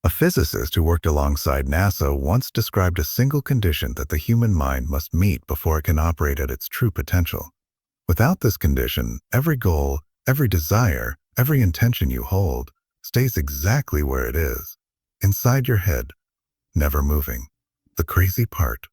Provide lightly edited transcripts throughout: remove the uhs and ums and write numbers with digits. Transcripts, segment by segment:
A physicist who worked alongside NASA once described a single condition that the human mind must meet before it can operate at its true potential. Without this condition, every goal, every desire, every intention you hold stays exactly where it is, inside your head, never moving. The crazy part.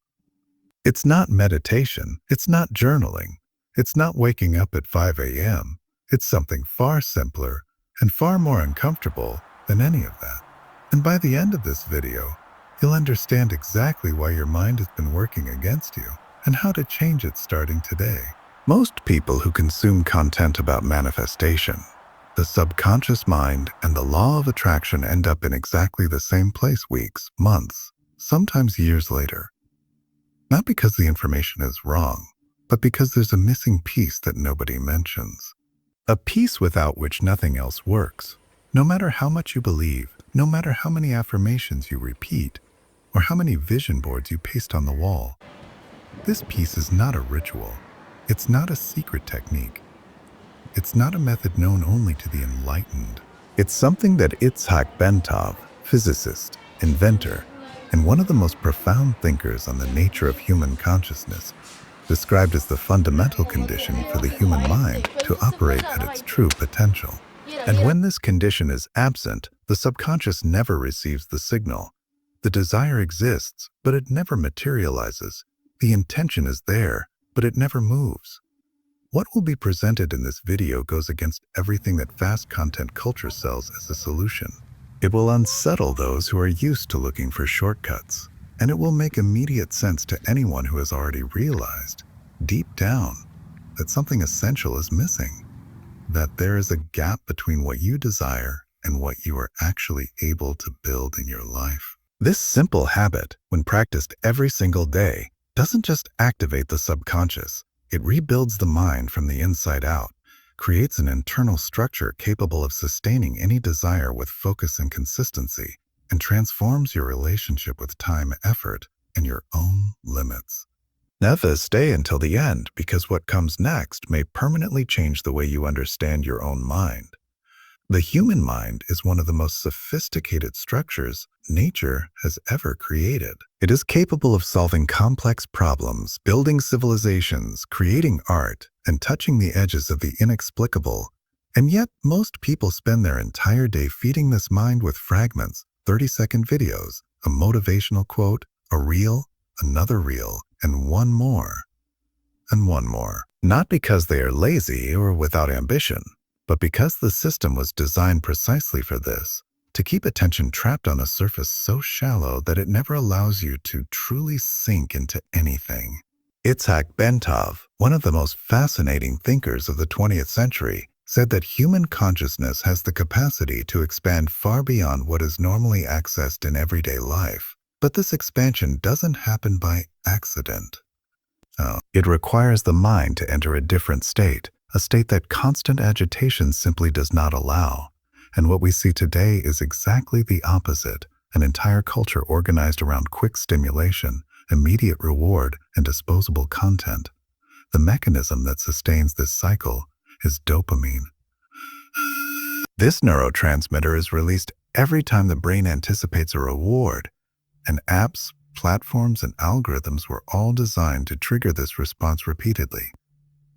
It's not meditation, it's not journaling, it's not waking up at 5 a.m. It's something far simpler and far more uncomfortable than any of that. And by the end of this video, you'll understand exactly why your mind has been working against you and how to change it starting today. Most people who consume content about manifestation, the subconscious mind, and the law of attraction end up in exactly the same place weeks, months, sometimes years later. Not because the information is wrong, but because there's a missing piece that nobody mentions. A piece without which nothing else works. No matter how much you believe, no matter how many affirmations you repeat, or how many vision boards you paste on the wall, this piece is not a ritual. It's not a secret technique. It's not a method known only to the enlightened. It's something that Itzhak Bentov, physicist, inventor, and one of the most profound thinkers on the nature of human consciousness, described as the fundamental condition for the human mind to operate at its true potential. And when this condition is absent, the subconscious never receives the signal. The desire exists, but it never materializes. The intention is there, but it never moves. What will be presented in this video goes against everything that fast content culture sells as a solution. It will unsettle those who are used to looking for shortcuts, and it will make immediate sense to anyone who has already realized, deep down, that something essential is missing, that there is a gap between what you desire and what you are actually able to build in your life. This simple habit, when practiced every single day, doesn't just activate the subconscious, it rebuilds the mind from the inside out, creates an internal structure capable of sustaining any desire with focus and consistency, and transforms your relationship with time, effort, and your own limits. Never stay until the end, because what comes next may permanently change the way you understand your own mind. The human mind is one of the most sophisticated structures nature has ever created. It is capable of solving complex problems, building civilizations, creating art, and touching the edges of the inexplicable. And yet, most people spend their entire day feeding this mind with fragments, 30-second videos, a motivational quote, a reel, another reel, and one more. And one more. Not because they are lazy or without ambition, but because the system was designed precisely for this, to keep attention trapped on a surface so shallow that it never allows you to truly sink into anything. Itzhak Bentov, one of the most fascinating thinkers of the 20th century, said that human consciousness has the capacity to expand far beyond what is normally accessed in everyday life. But this expansion doesn't happen by accident. No, it requires the mind to enter a different state, a state that constant agitation simply does not allow. And what we see today is exactly the opposite, an entire culture organized around quick stimulation, immediate reward, and disposable content. The mechanism that sustains this cycle is dopamine. This neurotransmitter is released every time the brain anticipates a reward, and apps, platforms, and algorithms were all designed to trigger this response repeatedly.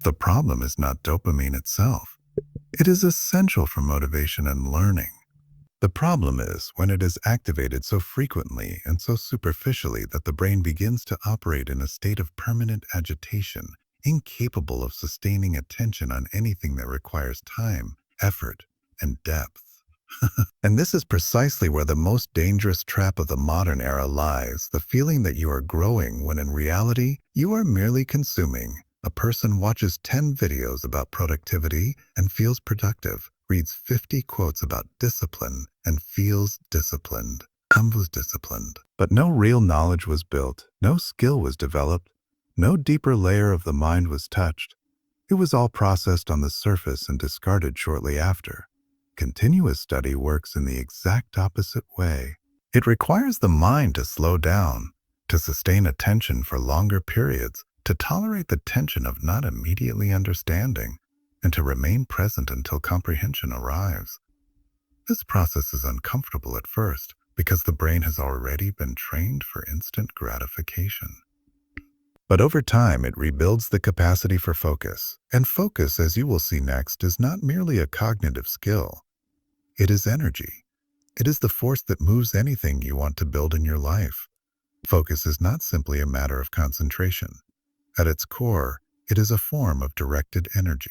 The problem is not dopamine itself. It is essential for motivation and learning. The problem is when it is activated so frequently and so superficially that the brain begins to operate in a state of permanent agitation, incapable of sustaining attention on anything that requires time, effort, and depth. And this is precisely where the most dangerous trap of the modern era lies, the feeling that you are growing when in reality, you are merely consuming. A person watches 10 videos about productivity and feels productive, reads 50 quotes about discipline and feels disciplined. Was disciplined. But no real knowledge was built, no skill was developed, no deeper layer of the mind was touched. It was all processed on the surface and discarded shortly after. Continuous study works in the exact opposite way. It requires the mind to slow down, to sustain attention for longer periods, to tolerate the tension of not immediately understanding, and to remain present until comprehension arrives. This process is uncomfortable at first, because the brain has already been trained for instant gratification. But over time, it rebuilds the capacity for focus. And focus, as you will see next, is not merely a cognitive skill. It is energy. It is the force that moves anything you want to build in your life. Focus is not simply a matter of concentration. At its core, it is a form of directed energy.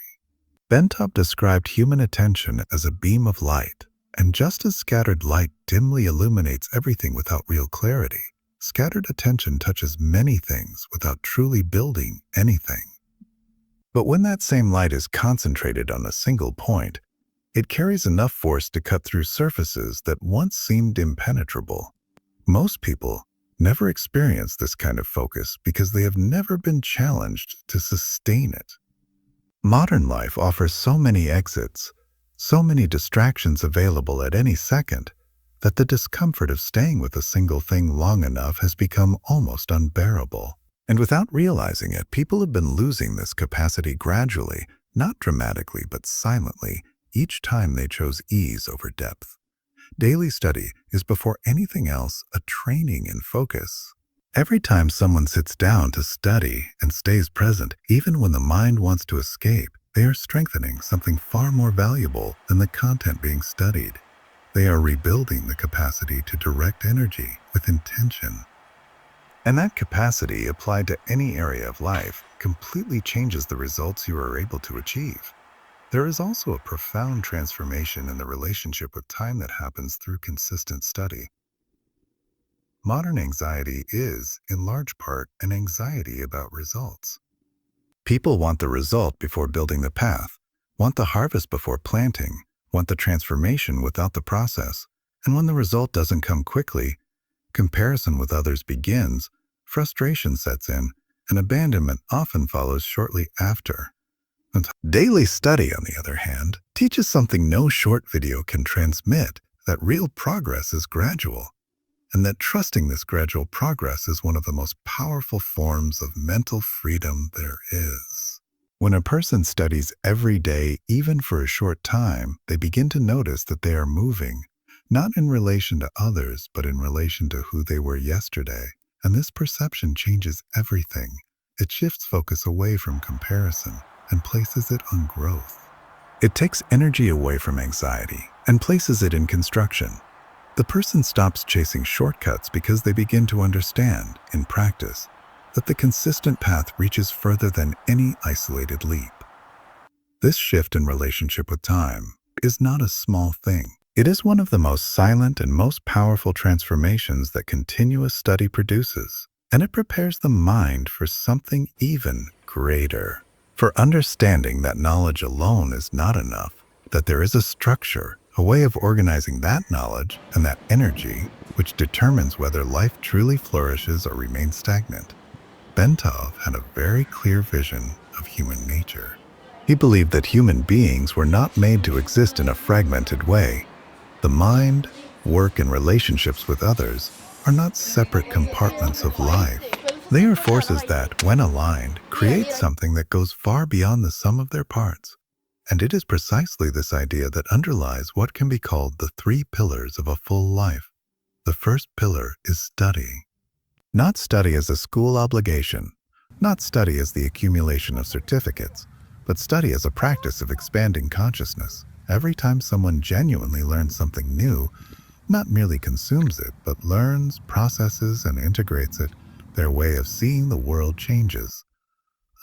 Bentov described human attention as a beam of light, and just as scattered light dimly illuminates everything without real clarity, scattered attention touches many things without truly building anything. But when that same light is concentrated on a single point, it carries enough force to cut through surfaces that once seemed impenetrable. Most people never experience this kind of focus because they have never been challenged to sustain it. Modern life offers so many exits, so many distractions available at any second, that the discomfort of staying with a single thing long enough has become almost unbearable. And without realizing it, people have been losing this capacity gradually, not dramatically but silently, each time they chose ease over depth. Daily study is before anything else a training in focus. Every time someone sits down to study and stays present, even when the mind wants to escape, they are strengthening something far more valuable than the content being studied. They are rebuilding the capacity to direct energy with intention. And that capacity, applied to any area of life, completely changes the results you are able to achieve. There is also a profound transformation in the relationship with time that happens through consistent study. Modern anxiety is, in large part, an anxiety about results. People want the result before building the path, want the harvest before planting, want the transformation without the process, and when the result doesn't come quickly, comparison with others begins, frustration sets in, and abandonment often follows shortly after. And daily study, on the other hand, teaches something no short video can transmit, that real progress is gradual, and that trusting this gradual progress is one of the most powerful forms of mental freedom there is. When a person studies every day, even for a short time, they begin to notice that they are moving, not in relation to others, but in relation to who they were yesterday. And this perception changes everything. It shifts focus away from comparison and places it on growth. It takes energy away from anxiety and places it in construction. The person stops chasing shortcuts because they begin to understand, in practice, that the consistent path reaches further than any isolated leap. This shift in relationship with time is not a small thing. It is one of the most silent and most powerful transformations that continuous study produces, and it prepares the mind for something even greater. For understanding that knowledge alone is not enough, that there is a structure, a way of organizing that knowledge and that energy, which determines whether life truly flourishes or remains stagnant. Bentov had a very clear vision of human nature. He believed that human beings were not made to exist in a fragmented way. The mind, work, and relationships with others are not separate compartments of life. They are forces that, when aligned, create something that goes far beyond the sum of their parts. And it is precisely this idea that underlies what can be called the 3 pillars of a full life. The first pillar is study. Not study as a school obligation, not study as the accumulation of certificates, but study as a practice of expanding consciousness. Every time someone genuinely learns something new, not merely consumes it, but learns, processes, and integrates it, their way of seeing the world changes.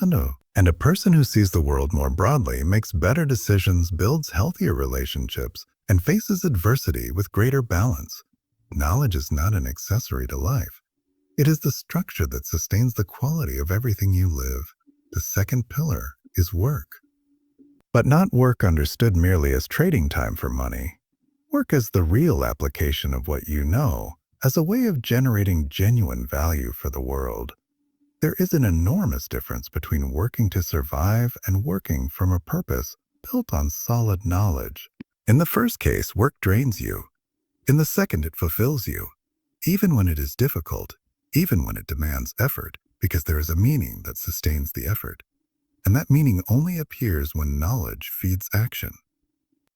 And a person who sees the world more broadly makes better decisions, builds healthier relationships, and faces adversity with greater balance. Knowledge is not an accessory to life. It is the structure that sustains the quality of everything you live. The second pillar is work. But not work understood merely as trading time for money. Work as the real application of what you know, as a way of generating genuine value for the world. There is an enormous difference between working to survive and working from a purpose built on solid knowledge. In the first case, work drains you. In the second, it fulfills you, even when it is difficult, even when it demands effort, because there is a meaning that sustains the effort. And that meaning only appears when knowledge feeds action.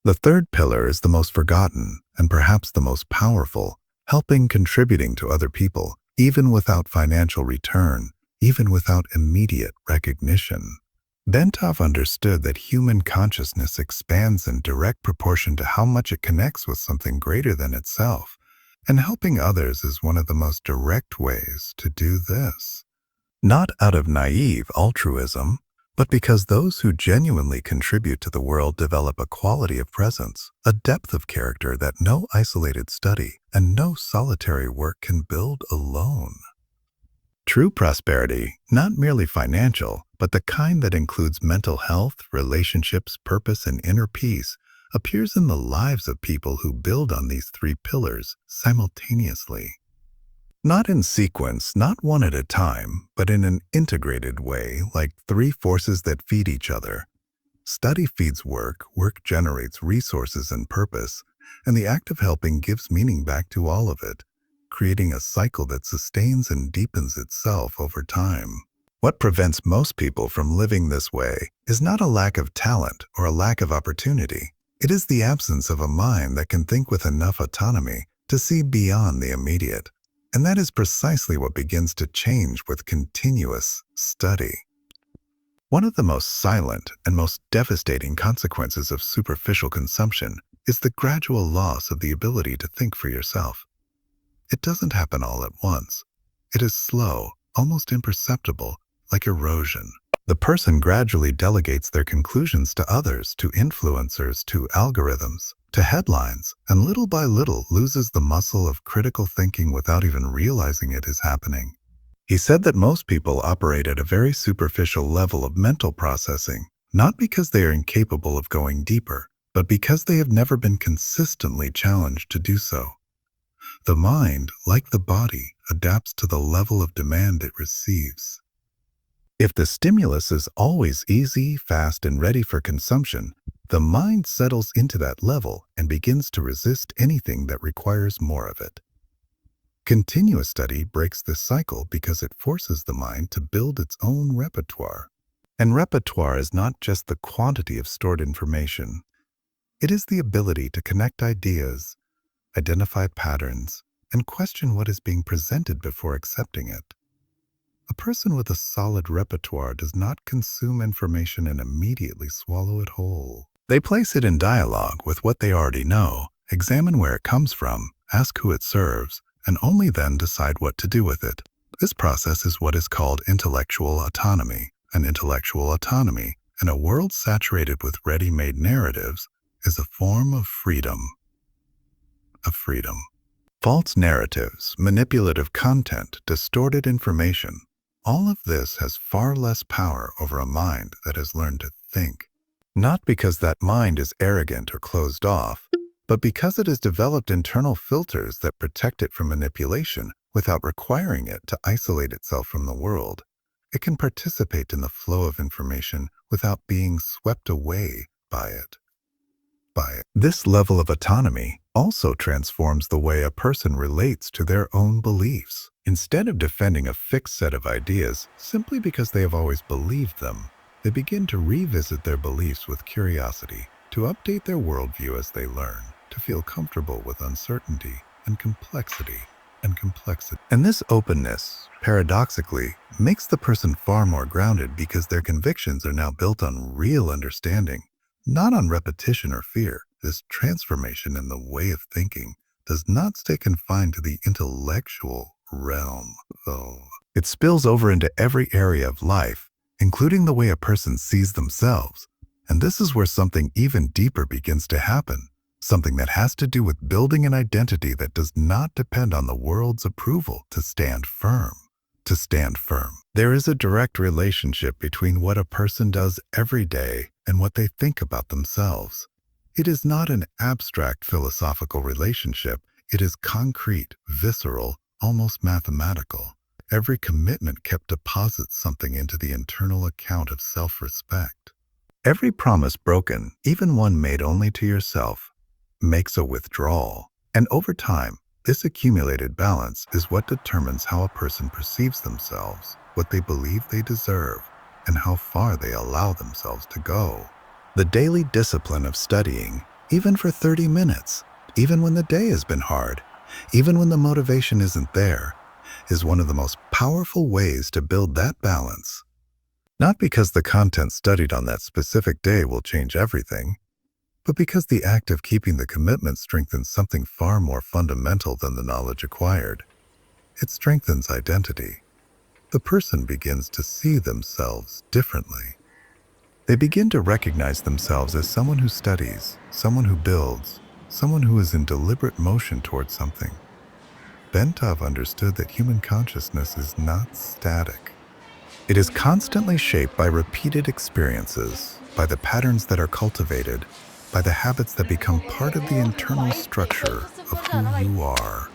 The third pillar is the most forgotten and perhaps the most powerful. helping, contributing to other people, even without financial return, even without immediate recognition. Bentov understood that human consciousness expands in direct proportion to how much it connects with something greater than itself, and helping others is one of the most direct ways to do this. Not out of naive altruism, but because those who genuinely contribute to the world develop a quality of presence, a depth of character that no isolated study and no solitary work can build alone. True prosperity, not merely financial, but the kind that includes mental health, relationships, purpose, and inner peace, appears in the lives of people who build on these three pillars simultaneously. Not in sequence, not one at a time, but in an integrated way, like three forces that feed each other. Study feeds work, work generates resources and purpose, and the act of helping gives meaning back to all of it, creating a cycle that sustains and deepens itself over time. What prevents most people from living this way is not a lack of talent or a lack of opportunity. It is the absence of a mind that can think with enough autonomy to see beyond the immediate. And that is precisely what begins to change with continuous study. One of the most silent and most devastating consequences of superficial consumption is the gradual loss of the ability to think for yourself. It doesn't happen all at once. It is slow, almost imperceptible, like erosion. The person gradually delegates their conclusions to others, to influencers, to algorithms, to headlines, and little by little loses the muscle of critical thinking without even realizing it is happening. He said that most people operate at a very superficial level of mental processing, not because they are incapable of going deeper, but because they have never been consistently challenged to do so. The mind, like the body, adapts to the level of demand it receives. If the stimulus is always easy, fast, and ready for consumption, the mind settles into that level and begins to resist anything that requires more of it. Continuous study breaks this cycle because it forces the mind to build its own repertoire. And repertoire is not just the quantity of stored information. It is the ability to connect ideas, identify patterns, and question what is being presented before accepting it. A person with a solid repertoire does not consume information and immediately swallow it whole. They place it in dialogue with what they already know, examine where it comes from, ask who it serves, and only then decide what to do with it. This process is what is called intellectual autonomy. And intellectual autonomy, in a world saturated with ready-made narratives, is a form of freedom. False narratives, manipulative content, distorted information, all of this has far less power over a mind that has learned to think. Not because that mind is arrogant or closed off, but because it has developed internal filters that protect it from manipulation without requiring it to isolate itself from the world. It can participate in the flow of information without being swept away by it. This level of autonomy also transforms the way a person relates to their own beliefs. Instead of defending a fixed set of ideas simply because they have always believed them, they begin to revisit their beliefs with curiosity, to update their worldview as they learn, to feel comfortable with uncertainty and complexity. And this openness, paradoxically, makes the person far more grounded because their convictions are now built on real understanding, not on repetition or fear. This transformation in the way of thinking does not stay confined to the intellectual realm, though. It spills over into every area of life, including the way a person sees themselves. And this is where something even deeper begins to happen, something that has to do with building an identity that does not depend on the world's approval to stand firm. There is a direct relationship between what a person does every day and what they think about themselves. It is not an abstract philosophical relationship. It is concrete, visceral, almost mathematical. Every commitment kept deposits something into the internal account of self-respect. Every promise broken, even one made only to yourself, makes a withdrawal. And over time, this accumulated balance is what determines how a person perceives themselves, what they believe they deserve, and how far they allow themselves to go. The daily discipline of studying, even for 30 minutes, even when the day has been hard, even when the motivation isn't there, is one of the most powerful ways to build that balance. Not because the content studied on that specific day will change everything, but because the act of keeping the commitment strengthens something far more fundamental than the knowledge acquired. It strengthens identity. The person begins to see themselves differently. They begin to recognize themselves as someone who studies, someone who builds, someone who is in deliberate motion towards something. Bentov understood that human consciousness is not static. It is constantly shaped by repeated experiences, by the patterns that are cultivated, by the habits that become part of the internal structure of who you are.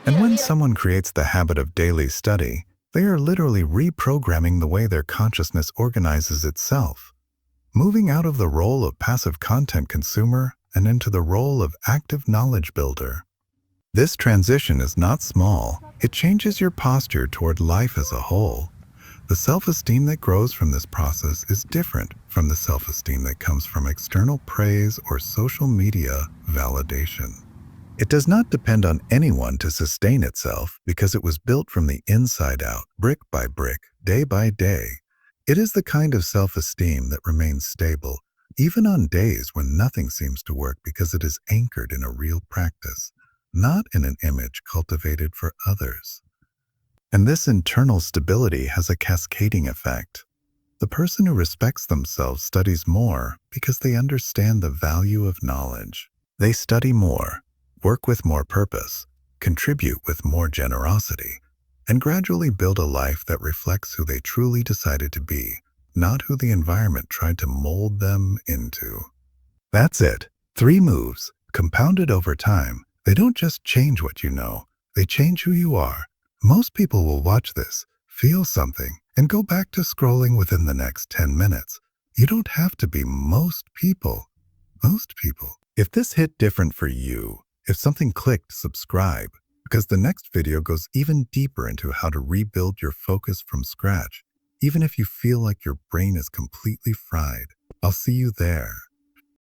And when someone creates the habit of daily study, they are literally reprogramming the way their consciousness organizes itself, moving out of the role of passive content consumer and into the role of active knowledge builder. This transition is not small. It changes your posture toward life as a whole. The self-esteem that grows from this process is different from the self-esteem that comes from external praise or social media validation. It does not depend on anyone to sustain itself because it was built from the inside out, brick by brick, day by day. It is the kind of self-esteem that remains stable, even on days when nothing seems to work because it is anchored in a real practice, not in an image cultivated for others. And this internal stability has a cascading effect. The person who respects themselves studies more because they understand the value of knowledge. They study more, work with more purpose, contribute with more generosity, and gradually build a life that reflects who they truly decided to be, not who the environment tried to mold them into. That's it. 3 moves, compounded over time. They don't just change what you know, they change who you are. Most people will watch this, feel something, and go back to scrolling within the next 10 minutes. You don't have to be most people. Most people. If this hit different for you, if something clicked, subscribe, because the next video goes even deeper into how to rebuild your focus from scratch, even if you feel like your brain is completely fried. I'll see you there.